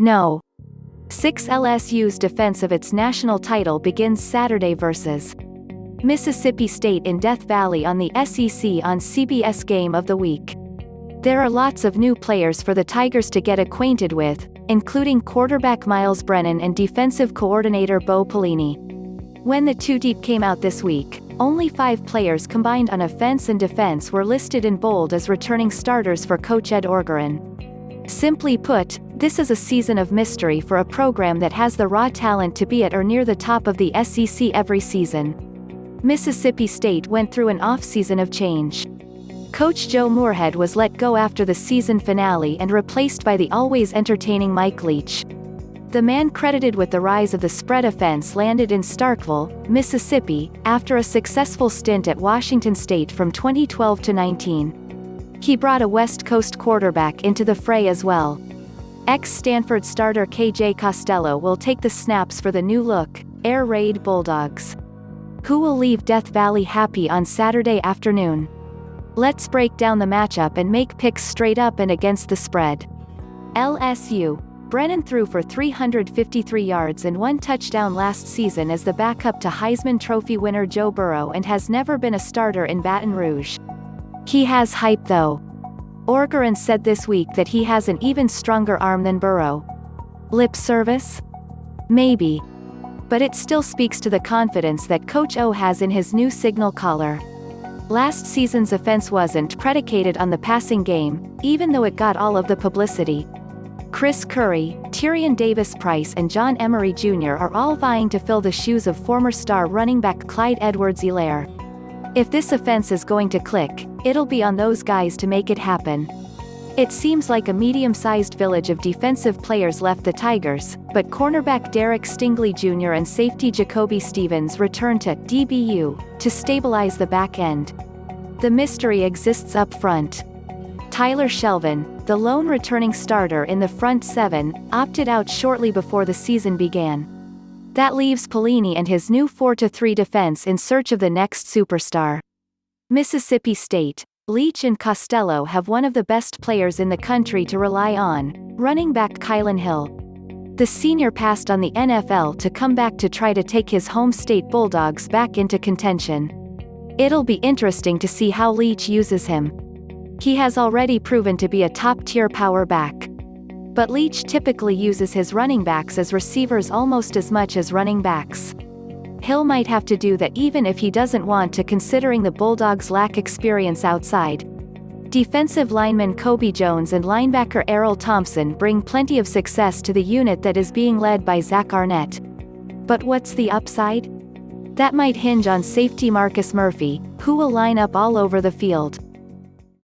No. 6 LSU's defense of its national title begins Saturday versus Mississippi State in Death Valley on the SEC on CBS Game of the Week. There are lots of new players for the Tigers to get acquainted with, including quarterback Myles Brennan and defensive coordinator Bo Pelini. When the two deep came out this week, only 5 players combined on offense and defense were listed in bold as returning starters for coach Ed Orgeron. Simply put, this is a season of mystery for a program that has the raw talent to be at or near the top of the SEC every season. Mississippi State went through an offseason of change. Coach Joe Moorhead was let go after the season finale and replaced by the always entertaining Mike Leach. The man credited with the rise of the spread offense landed in Starkville, Mississippi, after a successful stint at Washington State from 2012 to 19. He brought a West Coast quarterback into the fray as well. Ex-Stanford starter KJ Costello will take the snaps for the new-look, air raid Bulldogs. Who will leave Death Valley happy on Saturday afternoon? Let's break down the matchup and make picks straight up and against the spread. LSU. Brennan threw for 353 yards and 1 touchdown last season as the backup to Heisman Trophy winner Joe Burrow and has never been a starter in Baton Rouge. He has hype though. Orgeron said this week that he has an even stronger arm than Burrow. Lip service? Maybe. But it still speaks to the confidence that Coach O has in his new signal caller. Last season's offense wasn't predicated on the passing game, even though it got all of the publicity. Chris Curry, Tyrion Davis-Price and John Emery Jr. are all vying to fill the shoes of former star running back Clyde Edwards-Helaire. If this offense is going to click, it'll be on those guys to make it happen. It seems like a medium-sized village of defensive players left the Tigers, but cornerback Derek Stingley Jr. and safety JaCoby Stevens return to DBU to stabilize the back end. The mystery exists up front. Tyler Shelvin, the lone returning starter in the front 7, opted out shortly before the season began. That leaves Pelini and his new 4-3 defense in search of the next superstar. Mississippi State. Leach and Costello have one of the best players in the country to rely on, running back Kylin Hill. The senior passed on the NFL to come back to try to take his home state Bulldogs back into contention. It'll be interesting to see how Leach uses him. He has already proven to be a top-tier power back. But Leach typically uses his running backs as receivers almost as much as running backs. Hill might have to do that even if he doesn't want to, considering the Bulldogs lack experience outside. Defensive lineman Kobe Jones and linebacker Erroll Thompson bring plenty of success to the unit that is being led by Zach Arnett. But what's the upside? That might hinge on safety Marcus Murphy, who will line up all over the field.